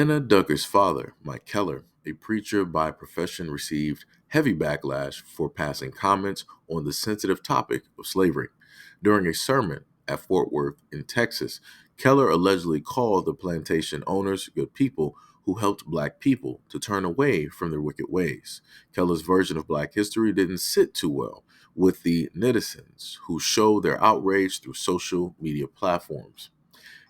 Anna Duggar's father, Mike Keller, a preacher by profession, received heavy backlash for passing comments on the sensitive topic of slavery. During a sermon at Fort Worth in Texas, Keller allegedly called the plantation owners good people who helped black people to turn away from their wicked ways. Keller's version of black history didn't sit too well with the netizens who showed their outrage through social media platforms.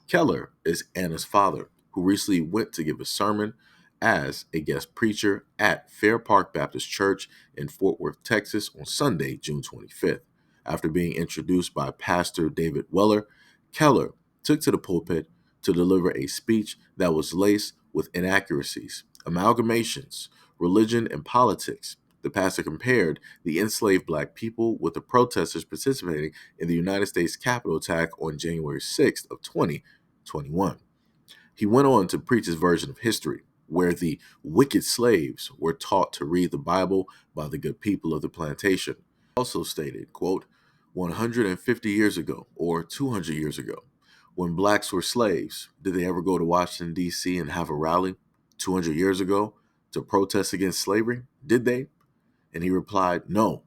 Keller is Anna's father, who recently went to give a sermon as a guest preacher at Fair Park Baptist Church in Fort Worth, Texas on Sunday, June 25th. After being introduced by Pastor David Weller, Keller took to the pulpit to deliver a speech that was laced with inaccuracies, amalgamations, religion, and politics. The pastor compared the enslaved black people with the protesters participating in the United States Capitol attack on January 6th of 2021. He went on to preach his version of history, where the wicked slaves were taught to read the Bible by the good people of the plantation. He also stated, quote, 150 years ago or 200 years ago, when blacks were slaves, did they ever go to Washington, D.C. and have a rally 200 years ago to protest against slavery? Did they? And he replied, no.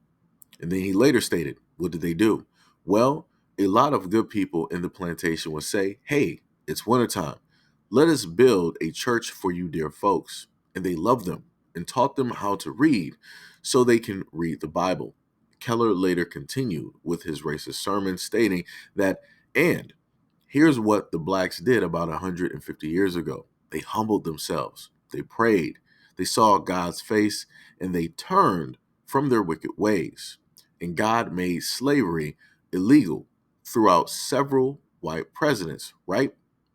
And then he later stated, what did they do? Well, a lot of good people in the plantation would say, hey, it's wintertime. Let us build a church for you, dear folks. And they loved them and taught them how to read so they can read the Bible. Keller later continued with his racist sermon, stating that, and here's what the blacks did about 150 years ago. They humbled themselves, they prayed, they saw God's face, and they turned from their wicked ways. And God made slavery illegal throughout several white presidents, right?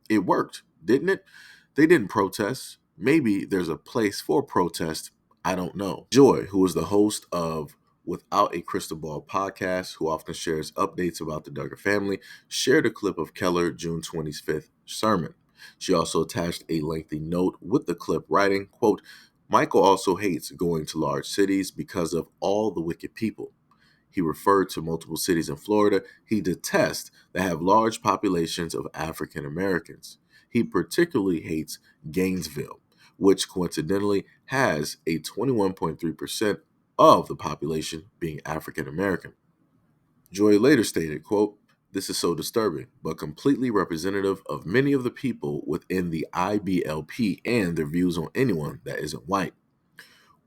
It worked, didn't it? They didn't protest. Maybe there's a place for protest. I don't know. Joy, who is the host of Without a Crystal Ball podcast, who often shares updates about the Duggar family, shared a clip of Keller June 25th sermon. She also attached a lengthy note with the clip writing, quote, Michael also hates going to large cities because of all the wicked people. He referred to multiple cities in Florida he detests that have large populations of African Americans. He particularly hates Gainesville, which coincidentally has a 21.3% of the population being African American. Joy later stated, quote, this is so disturbing, but completely representative of many of the people within the IBLP and their views on anyone that isn't white.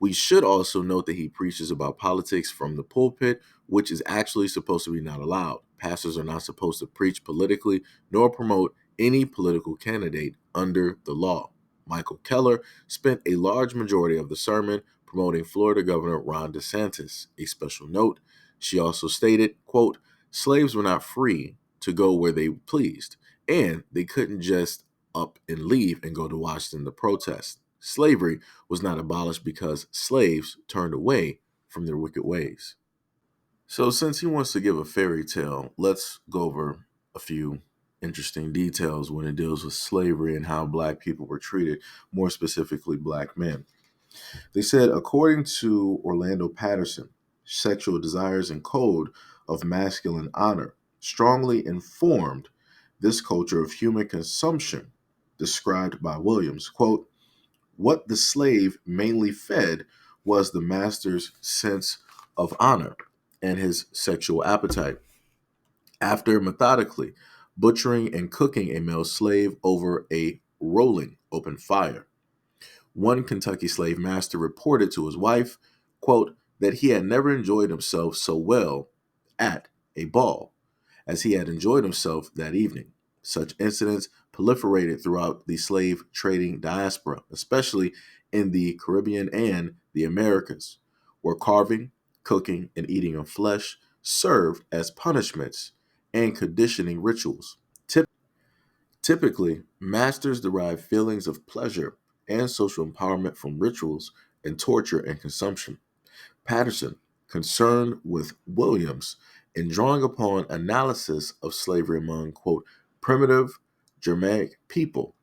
We should also note that he preaches about politics from the pulpit, which is actually supposed to be not allowed. Pastors are not supposed to preach politically nor promote any political candidate under the law. Michael Keller spent a large majority of the sermon promoting Florida Governor Ron DeSantis. A special note, she also stated, quote, slaves were not free to go where they pleased, and they couldn't just up and leave and go to Washington to protest. Slavery was not abolished because slaves turned away from their wicked ways. So, since he wants to give a fairy tale, let's go over a few interesting details when it deals with slavery and how black people were treated, more specifically black men. They said, according to Orlando Patterson, sexual desires and code of masculine honor strongly informed this culture of human consumption described by Williams. Quote, what the slave mainly fed was the master's sense of honor and his sexual appetite. After methodically butchering and cooking a male slave over a rolling open fire, one Kentucky slave master reported to his wife, quote, that he had never enjoyed himself so well at a ball as he had enjoyed himself that evening. Such incidents proliferated throughout the slave trading diaspora, especially in the Caribbean and the Americas, where carving, cooking, and eating of flesh served as punishments and conditioning rituals. Typically, masters derive feelings of pleasure and social empowerment from rituals and torture and consumption. Patterson, concerned with Williams in drawing upon analysis of slavery among, quote, primitive Germanic people,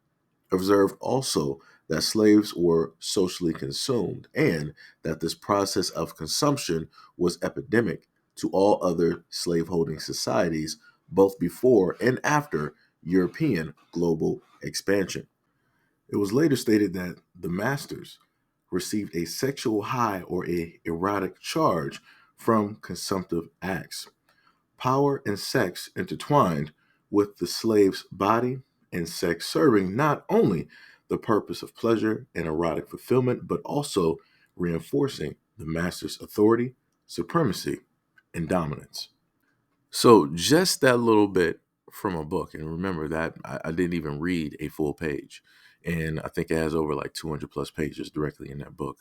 observed also that slaves were socially consumed and that this process of consumption was epidemic to all other slaveholding societies, both before and after European global expansion. It was later stated that the masters received a sexual high or a erotic charge from consumptive acts. Power and sex intertwined with the slave's body, and sex serving not only the purpose of pleasure and erotic fulfillment, but also reinforcing the master's authority, supremacy, and dominance. So, just that little bit from a book, and remember that I didn't even read a full page, and I think it has over like 200 plus pages directly in that book.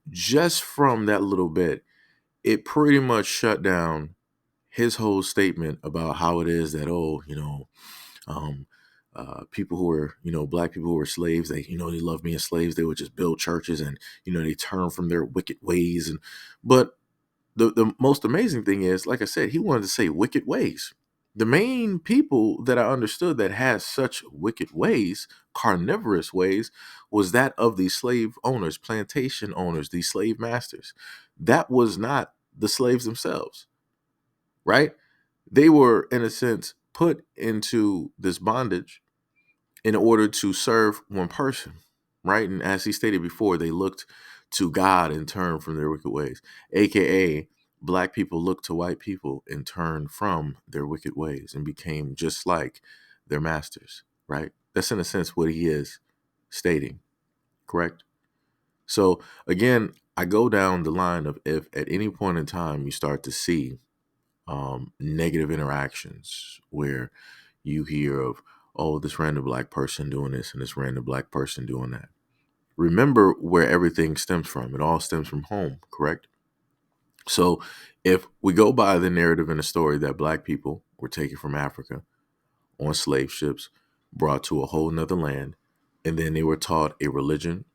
Just from that little bit, it pretty much shut down his whole statement about how it is that, oh, um, people who were, black people who were slaves, they loved being slaves. They would just build churches, and they turn from their wicked ways. But the most amazing thing is, like I said, he wanted to say wicked ways. The main people that I understood that had such wicked ways, carnivorous ways, was that of the slave owners, plantation owners, the slave masters. That was not the slaves themselves, right? They were, in a sense, put into this bondage in order to serve one person, right? And as he stated before, they looked to God and turned from their wicked ways, aka black people looked to white people and turned from their wicked ways and became just like their masters, right? That's in a sense what he is stating, correct? So again, I go down the line of, if at any point in time you start to see negative interactions where you hear of, oh, this random black person doing this and this random black person doing that. Remember where everything stems from. It all stems from home, correct? So if we go by the narrative in the story that black people were taken from Africa on slave ships, brought to a whole nother land, and then they were taught a religion,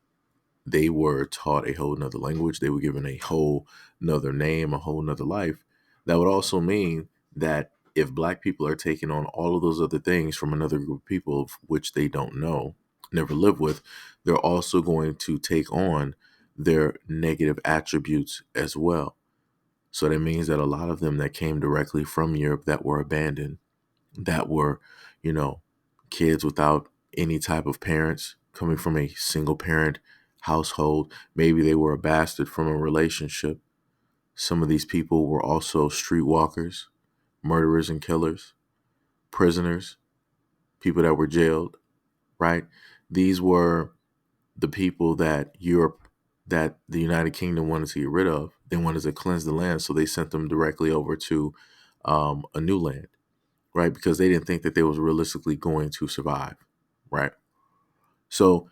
they were taught a whole nother language, they were given a whole nother name, a whole nother life. That would also mean that if black people are taking on all of those other things from another group of people of which they don't know, never live with, they're also going to take on their negative attributes as well. So that means that a lot of them that came directly from Europe that were abandoned, that were, you know, kids without any type of parents, coming from a single parent household. Maybe they were a bastard from a relationship. Some of these people were also streetwalkers, murderers and killers, prisoners, people that were jailed, right? These were the people that that the United Kingdom wanted to get rid of. They wanted to cleanse the land, so they sent them directly over to a new land, right? Because they didn't think that they was realistically going to survive, right? So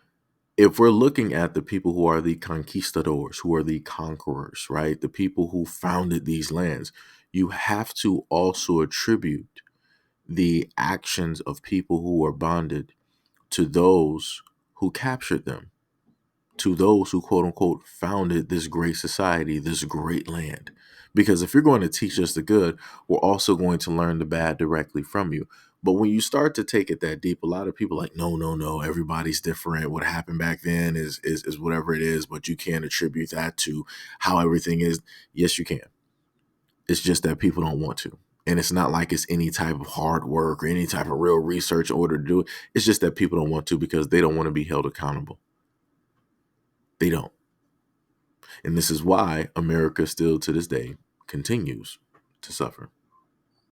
if we're looking at the people who are the conquistadors, who are the conquerors, right? The people who founded these lands, you have to also attribute the actions of people who were bonded to those who captured them, to those who quote unquote founded this great society, this great land. Because if you're going to teach us the good, we're also going to learn the bad directly from you. But when you start to take it that deep, a lot of people are like, no, no, no, everybody's different. What happened back then is whatever it is, but you can't attribute that to how everything is. Yes, you can. It's just that people don't want to. And it's not like it's any type of hard work or any type of real research in order to do it. It's just that people don't want to because they don't want to be held accountable. They don't. And this is why America still to this day continues to suffer.